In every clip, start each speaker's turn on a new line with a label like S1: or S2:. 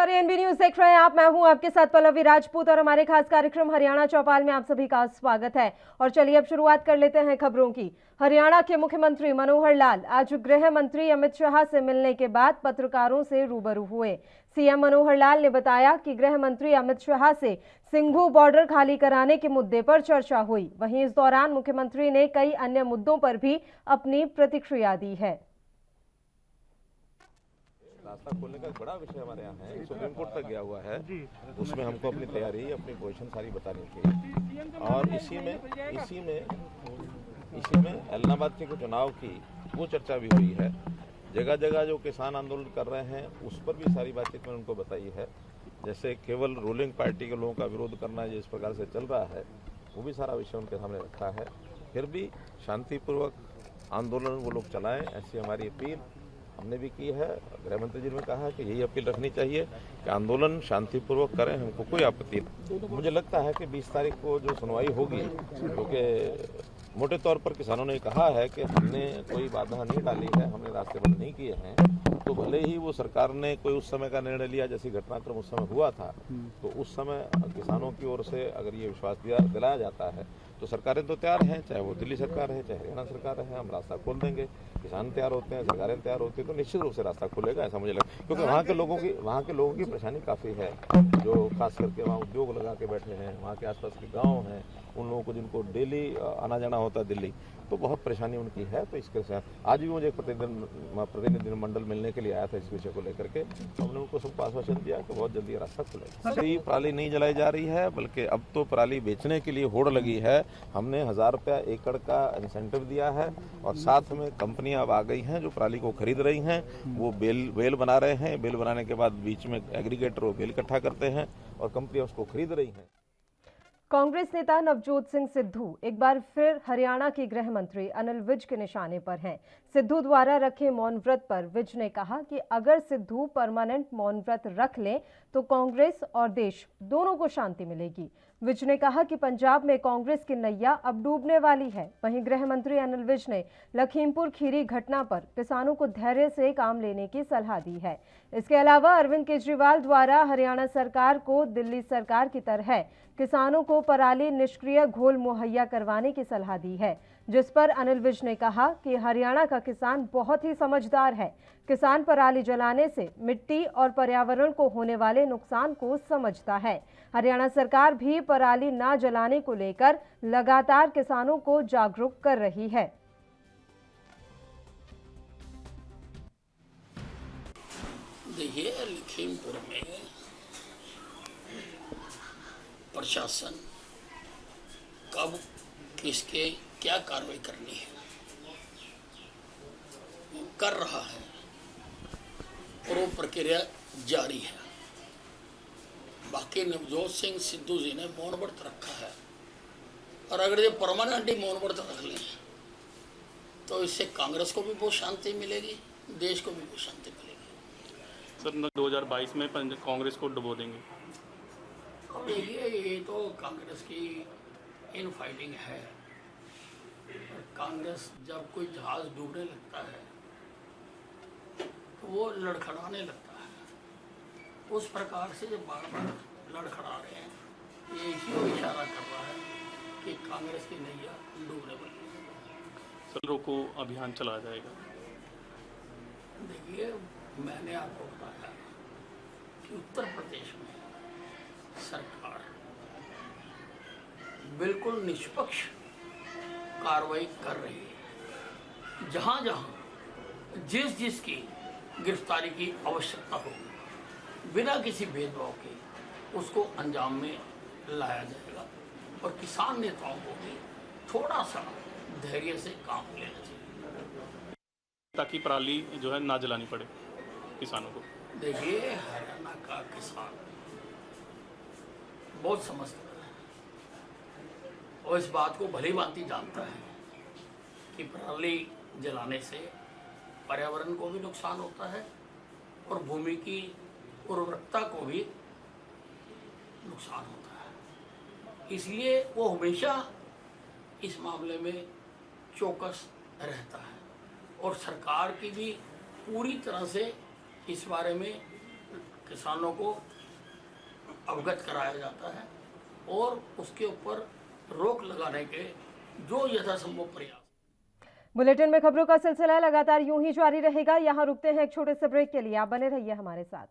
S1: नमस्कार, ANB news देख रहे हैं आप। मैं हूं आपके साथ पल्लवी राजपूत और हमारे खास कार्यक्रम हरियाणा चौपाल में आप सभी का स्वागत है। और चलिए अब शुरुआत कर लेते हैं खबरों की। हरियाणा के मुख्यमंत्री मनोहर लाल आज गृह मंत्री अमित शाह से मिलने के बाद पत्रकारों से रूबरू हुए। सीएम मनोहर लाल ने बताया कि गृह मंत्री अमित शाह से सिंघू बॉर्डर खाली कराने के मुद्दे पर चर्चा हुई। वहीं इस दौरान मुख्यमंत्री ने कई अन्य मुद्दों पर भी अपनी प्रतिक्रिया दी है।
S2: रास्ता खोलने का एक बड़ा विषय हमारे यहाँ है, सुप्रीम कोर्ट तक गया हुआ है। उसमें हमको अपनी तैयारी, अपनी पोजीशन सारी बतानी थी। और इसी में इलाहाबाद के चुनाव की वो चर्चा भी हुई है। जगह जगह जो किसान आंदोलन कर रहे हैं उस पर भी सारी बातचीत मैंने उनको बताई है। जैसे केवल रूलिंग पार्टी के लोगों का विरोध करना जिस प्रकार से चल रहा है, वो भी सारा विषय उनके सामने रखा है। फिर भी शांतिपूर्वक आंदोलन वो लोग चलाएं, ऐसी हमारी अपील हमने भी की है। गृह मंत्री जी ने कहा कि यही अपील रखनी चाहिए कि आंदोलन शांतिपूर्वक करें, हमको कोई आपत्ति नहीं। मुझे लगता है कि 20 तारीख को जो सुनवाई होगी, क्योंकि मोटे तौर पर किसानों ने कहा है कि हमने कोई बाधा नहीं डाली है, हमने रास्ते बंद नहीं किए हैं, तो भले ही वो सरकार ने कोई उस समय का निर्णय लिया, जैसे घटनाक्रम उस समय हुआ था, तो उस समय किसानों की ओर से अगर ये विश्वास दिलाया जाता है तो सरकारें तो तैयार हैं, चाहे वो दिल्ली सरकार है चाहे हरियाणा सरकार है, हम रास्ता खोल देंगे। किसान तैयार होते हैं, सरकारें तैयार होती हैं, तो निश्चित रूप से रास्ता खुलेगा, ऐसा मुझे लगता है। क्योंकि वहाँ के लोगों की परेशानी काफ़ी है, जो खास करके वहाँ उद्योग लगा के बैठे हैं, वहाँ के आसपास के गाँव हैं, उन लोगों को जिनको डेली आना जाना होता है दिल्ली, तो बहुत परेशानी उनकी है। तो इसके साथ आज भी मुझे प्रतिनिधि मंडल मिलने के लिए आया था इस विषय को लेकर के। हमने उनको सबको आश्वासन दिया कि बहुत जल्दी रास्ता खुलेगा। कोई पराली नहीं जलाई जा रही है, बल्कि अब तो पराली बेचने के लिए होड़ लगी है। हमने 1000 रुपया एकड़ का इंसेंटिव दिया है और साथ में कंपनियां अब आ गई हैं जो पराली को खरीद रही हैं। वो बेल बना रहे हैं, बेल बनाने के बाद बीच में एग्रीगेटर वो बेल इकट्ठा करते हैं और कंपनियां उसको खरीद रही हैं।
S1: कांग्रेस नेता नवजोत सिंह सिद्धू एक बार फिर हरियाणा के गृह मंत्री अनिल विज के निशाने पर हैं। सिद्धू द्वारा रखे मौन व्रत पर विज ने कहा कि अगर सिद्धू परमानेंट मौन व्रत रख लें तो कांग्रेस और देश दोनों को शांति मिलेगी। विज ने कहा कि पंजाब में कांग्रेस की नैया अब डूबने वाली है। वहीं गृह मंत्री अनिल विज ने लखीमपुर खीरी घटना पर किसानों को धैर्य से काम लेने की सलाह दी है। इसके अलावा अरविंद केजरीवाल द्वारा हरियाणा सरकार को दिल्ली सरकार की तरह किसानों को पराली निष्क्रिय घोल मुहैया करवाने की सलाह दी है, जिस पर अनिल विज ने कहा कि हरियाणा का किसान बहुत ही समझदार है। किसान पराली जलाने से मिट्टी और पर्यावरण को होने वाले नुकसान को समझता है। हरियाणा सरकार भी पराली ना जलाने को लेकर लगातार किसानों को जागरूक कर रही है।
S3: देखिए, लखीमपुर में प्रशासन कब किसके क्या कार्रवाई करनी है कर रहा है और वो प्रक्रिया जारी है। बाकी नवजोत सिंह सिद्धू जी ने मौन व्रत रखा है और अगर ये परमानेंटली मौन व्रत रख लें तो इससे कांग्रेस को भी बहुत शांति मिलेगी, देश को भी बहुत शांति मिलेगी।
S4: सर 2022 में कांग्रेस को डुबो देंगे।
S3: देखिए, ये तो कांग्रेस की इन फाइटिंग है। और कांग्रेस जब कोई जहाज डूबने लगता है तो वो लड़खड़ाने लगता है। उस प्रकार से जब बार बार लड़खड़ा रहे हैं, ये इसी इशारा कर रहा है कि कांग्रेस की नैया डूबने वाली है।
S4: सर रोको अभियान चलाया जाएगा।
S3: देखिए, मैंने आपको बताया कि उत्तर प्रदेश में सरकार बिल्कुल निष्पक्ष कार्रवाई कर रही है। जहां जहां जिसकी गिरफ्तारी की आवश्यकता होगी, बिना किसी भेदभाव के उसको अंजाम में लाया जाएगा। और किसान नेताओं को भी थोड़ा सा धैर्य से काम लेना चाहिए
S4: ताकि पराली जो है ना जलानी पड़े किसानों को।
S3: देखिए, हरियाणा का किसान बहुत समझता है और इस बात को भली भांति जानता है कि पराली जलाने से पर्यावरण को भी नुकसान होता है और भूमि की उर्वरकता को भी नुकसान होता है। इसलिए वो हमेशा इस मामले में चौकस रहता है और सरकार की भी पूरी तरह से इस बारे में किसानों को अवगत कराया जाता है और उसके ऊपर रोक लगाने के जो यथासंभव प्रयास।
S1: बुलेटिन में खबरों का सिलसिला लगातार यूं ही जारी रहेगा। यहां रुकते हैं एक छोटे से ब्रेक के लिए, आप बने रहिए हमारे साथ।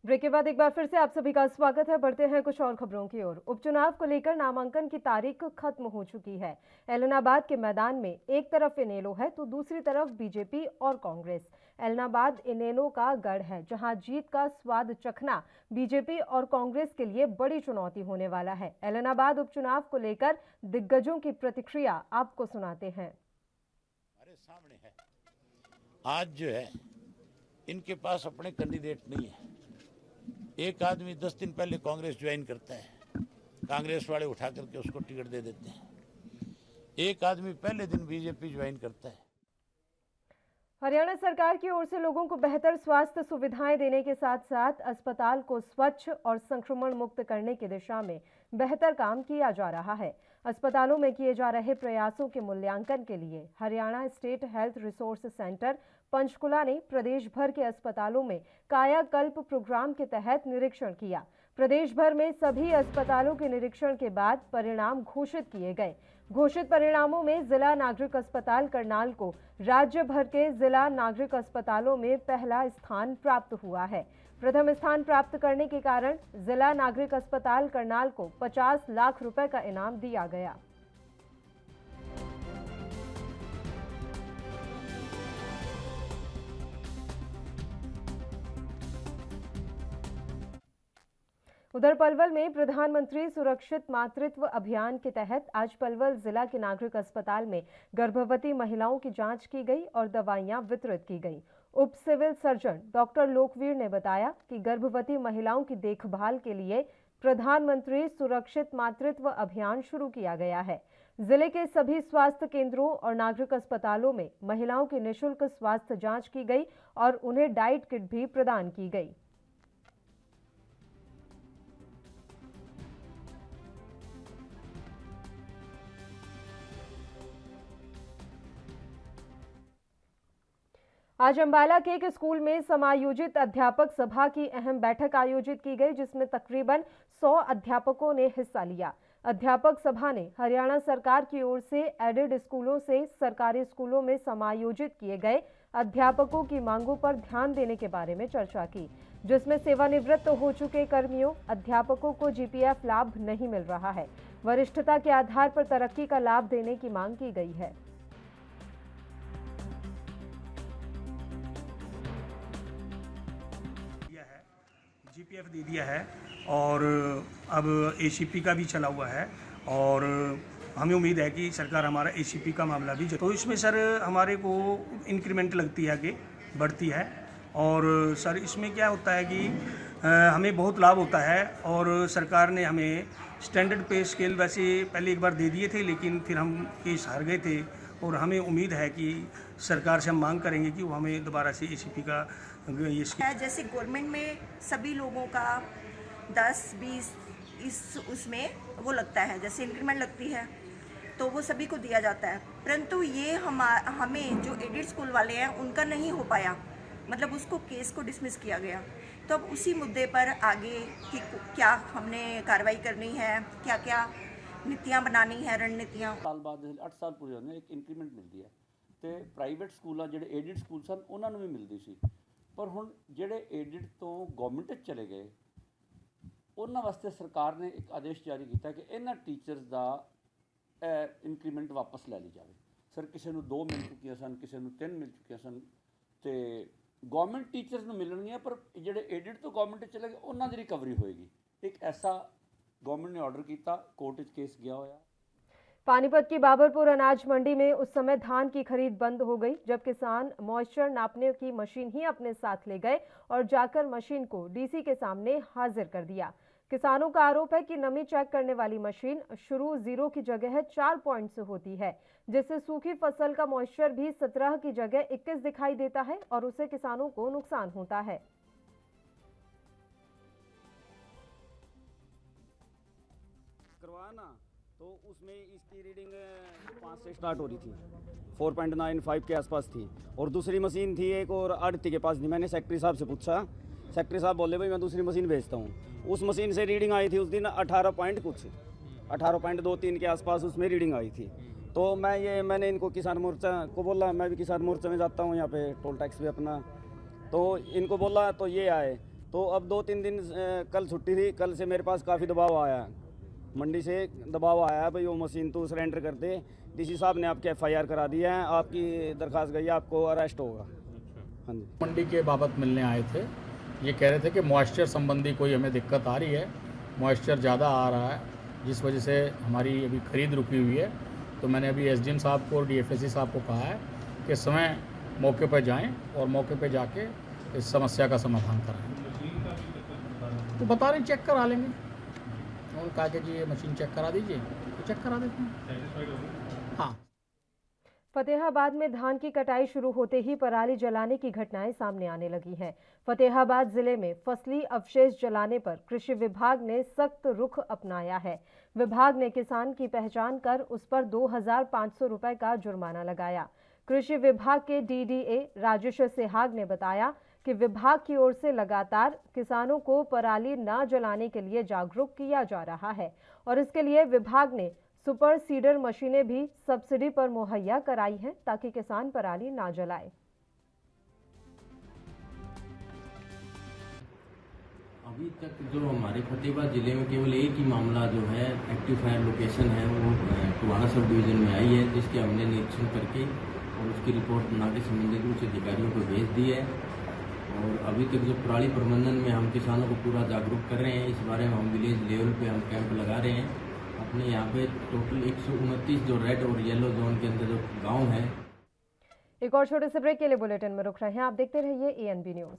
S1: ब्रेक के बाद एक बार फिर से आप सभी का स्वागत है। बढ़ते हैं कुछ और खबरों की ओर। उपचुनाव को लेकर नामांकन की तारीख खत्म हो चुकी है। ऐलनाबाद के मैदान में एक तरफ इनेलो है तो दूसरी तरफ बीजेपी और कांग्रेस। ऐलनाबाद इनेलो का गढ़ है, जहां जीत का स्वाद चखना बीजेपी और कांग्रेस के लिए बड़ी चुनौती होने वाला है। ऐलनाबाद उपचुनाव को लेकर दिग्गजों की प्रतिक्रिया आपको सुनाते हैं।
S5: हमारे सामने है, आज जो है इनके पास अपने कैंडिडेट नहीं है। एक आदमी 10 दिन पहले कांग्रेस ज्वाइन करता है, कांग्रेस वाले उठा करके उसको टिकट दे देते हैं। एक आदमी पहले दिन बीजेपी ज्वाइन करता है।
S1: हरियाणा सरकार की ओर से लोगों को बेहतर स्वास्थ्य सुविधाएं देने के साथ साथ अस्पताल को स्वच्छ और संक्रमण मुक्त करने की दिशा में बेहतर काम किया जा रहा है। अस्पतालों में किए जा रहे प्रयासों के मूल्यांकन के लिए Haryana state health resource centre Panchkula ने प्रदेश भर के अस्पतालों में कायाकल्प प्रोग्राम के तहत निरीक्षण किया। प्रदेश भर में सभी अस्पतालों के निरीक्षण के बाद परिणाम घोषित किए गए। घोषित परिणामों में जिला नागरिक अस्पताल करनाल को राज्य भर के जिला नागरिक अस्पतालों में पहला स्थान प्राप्त हुआ है। प्रथम स्थान प्राप्त करने के कारण जिला नागरिक अस्पताल करनाल को 50 लाख रुपए का इनाम दिया गया। उधर पलवल में प्रधानमंत्री सुरक्षित मातृत्व अभियान के तहत आज पलवल जिला के नागरिक अस्पताल में गर्भवती महिलाओं की जांच की गई और दवाइयां वितरित की गई। उप सिविल सर्जन डॉक्टर लोकवीर ने बताया कि गर्भवती महिलाओं की देखभाल के लिए प्रधानमंत्री सुरक्षित मातृत्व अभियान शुरू किया गया है। जिले के सभी स्वास्थ्य केंद्रों और नागरिक अस्पतालों में महिलाओं की निःशुल्क स्वास्थ्य जांच की गई और उन्हें डाइट किट भी प्रदान की गई। आज अंबाला के एक स्कूल में समायोजित अध्यापक सभा की अहम बैठक आयोजित की गई, जिसमें तकरीबन 100 अध्यापकों ने हिस्सा लिया। अध्यापक सभा ने हरियाणा सरकार की ओर से एडेड स्कूलों से सरकारी स्कूलों में समायोजित किए गए अध्यापकों की मांगों पर ध्यान देने के बारे में चर्चा की, जिसमें सेवानिवृत्त हो चुके कर्मियों अध्यापकों को जीपीएफ लाभ नहीं मिल रहा है। वरिष्ठता के आधार पर तरक्की का लाभ देने की मांग की गई है।
S6: जीपीएफ दे दिया है और अब एसीपी का भी चला हुआ है और हमें उम्मीद है कि सरकार हमारा एसीपी का मामला भी तो इसमें सर हमारे को इंक्रीमेंट लगती है, आगे बढ़ती है। और सर इसमें क्या होता है कि हमें बहुत लाभ होता है और सरकार ने हमें स्टैंडर्ड पे स्केल वैसे पहले एक बार दे दिए थे, लेकिन फिर हम केस हार गए थे और हमें उम्मीद है कि सरकार से हम मांग करेंगे कि वो हमें दोबारा से एसीपी का ये
S7: जैसे गवर्नमेंट में सभी लोगों का 10-20 उसमें वो लगता है, जैसे इंक्रीमेंट लगती है तो वो सभी को दिया जाता है, परंतु ये हमें जो एडेड स्कूल वाले हैं उनका नहीं हो पाया, मतलब उसको केस को डिसमिस किया गया। तो अब उसी मुद्दे पर आगे कि क्या हमने कार्रवाई करनी है, क्या क्या ਨੀਤੀਆਂ ਬਣਾਣੀ ਹੈ ਰਣਨੀਤੀਆਂ।
S8: ਸਾਲ ਬਾਅਦ 8 ਸਾਲ ਪੂਰੇ ਹੁੰਦੇ ਇੱਕ ਇੰਕਰੀਮੈਂਟ ਮਿਲਦੀ ਹੈ ਤੇ ਪ੍ਰਾਈਵੇਟ ਸਕੂਲਾਂ ਜਿਹੜੇ ਏਡਿਡ ਸਕੂਲ ਸਨ ਉਹਨਾਂ ਨੂੰ ਵੀ ਮਿਲਦੀ ਸੀ, ਪਰ ਹੁਣ ਜਿਹੜੇ ਏਡਿਡ ਤੋਂ ਗਵਰਨਮੈਂਟ 'ਚ ਚਲੇ ਗਏ ਉਹਨਾਂ ਵਾਸਤੇ ਸਰਕਾਰ ਨੇ ਇੱਕ ਆਦੇਸ਼ ਜਾਰੀ ਕੀਤਾ ਕਿ ਇਹਨਾਂ ਟੀਚਰਸ ਦਾ ਇੰਕਰੀਮੈਂਟ ਵਾਪਸ ਲੈ ਲਈ ਜਾਵੇ। ਸਰ ਕਿਸੇ ਨੂੰ 2 ਮਿਲ ਚੁੱਕੀਆਂ ਸਨ, ਕਿਸੇ ਨੂੰ 3 ਮਿਲ ਚੁੱਕੀਆਂ ਸਨ ਤੇ ਗਵਰਨਮੈਂਟ ਟੀਚਰਸ ਨੂੰ ਮਿਲਣਗੀਆਂ, ਪਰ ਜਿਹੜੇ ਏਡਿਡ ਤੋਂ ਗਵਰਨਮੈਂਟ 'ਚ ਚਲੇ ਗਏ ਉਹਨਾਂ ਦੀ ਰਿਕਵਰੀ ਹੋਏਗੀ। ਇੱਕ ਐਸਾ गवर्नमेंट ने ऑर्डर किया, कोर्ट केस गया होया।
S1: पानीपत की बाबरपुर अनाज मंडी में उस समय धान की खरीद बंद हो गई जब किसान मॉइस्चर नापने की मशीन ही अपने साथ ले गए और जाकर मशीन को डीसी के सामने हाजिर कर दिया। किसानों का आरोप है कि नमी चेक करने वाली मशीन शुरू 0 की जगह 4 पॉइंट से होती है, जिससे सूखी फसल का मॉइस्चर भी 17 की जगह 21 दिखाई देता है और उससे किसानों को नुकसान होता है।
S9: करवाना तो उसमें इसकी रीडिंग 5 से स्टार्ट हो रही थी, 4.95 के आसपास थी, और दूसरी मशीन थी एक और आड़ती के पास थी। मैंने सेक्रेटरी साहब से पूछा, सेक्रेटरी साहब बोले भाई मैं दूसरी मशीन भेजता हूँ। उस मशीन से रीडिंग आई थी उस दिन 18.23 के आसपास उसमें रीडिंग आई थी। तो मैंने इनको किसान मोर्चा को बोला, मैं भी किसान मोर्चा में जाता हूँ यहाँ पे टोल टैक्स भी अपना, तो इनको बोला तो ये आए। तो अब 2-3 दिन कल छुट्टी थी, कल से मेरे पास काफ़ी दबाव आया, मंडी से दबाव आया है भाई वो मशीन तो सरेंडर कर दे, डीसी साहब ने आपके FIR करा दिया है, आपकी दरख्वास्त गई, आपको अरेस्ट होगा। हाँ जी।
S10: मंडी के बाबत मिलने आए थे, ये कह रहे थे कि मॉइस्चर संबंधी कोई हमें दिक्कत आ रही है, मॉइस्चर ज़्यादा आ रहा है जिस वजह से हमारी अभी खरीद रुकी हुई है। तो मैंने अभी SDM साहब को और DFSC साहब को कहा है कि समय मौके पर जाएं और मौके पर जाके इस समस्या का समाधान कराएं। तो बता रहे चेक करा लेंगे, उन्होंने कहा कि जी ये मशीन चेक करा दीजिए, तो चेक करा देते हैं। हाँ।
S1: फतेहाबाद में धान की कटाई शुरू होते ही पराली जलाने की घटनाएं सामने आने लगी हैं। फतेहाबाद जिले में फसली अवशेष जलाने पर कृषि विभाग ने सख्त रुख अपनाया है। विभाग ने किसान की पहचान कर उस पर 2,500 रुपए का जुर्माना लगाया। कृषि विभाग के DDA राजेश सेहाग ने बताया कि विभाग की ओर से लगातार किसानों को पराली न जलाने के लिए जागरूक किया जा रहा है और इसके लिए विभाग ने सुपर सीडर मशीनें भी सब्सिडी पर मुहैया कराई हैं ताकि किसान पराली ना जलाए।
S11: अभी तक जो हमारे फतेहाबाद जिले में केवल एक ही मामला जो है एक्टिव फायर लोकेशन है वो टुवाना सब डिवीज़न में आई है, जिसके हमने निरीक्षण करके और उसकी रिपोर्ट बना के संबंधित उच्च अधिकारियों को भेज दी है। और अभी तक जो पराली प्रबंधन में हम किसानों को पूरा जागरूक कर रहे हैं, इस बारे में हम विलेज लेवल पे हम कैंप लगा रहे हैं। अपने यहाँ पे टोटल 129 जो रेड और येलो जोन के अंदर जो गांव है।
S1: एक और छोटे से ब्रेक के लिए बुलेटिन में रुक रहे हैं, आप देखते रहिए ANB न्यूज़।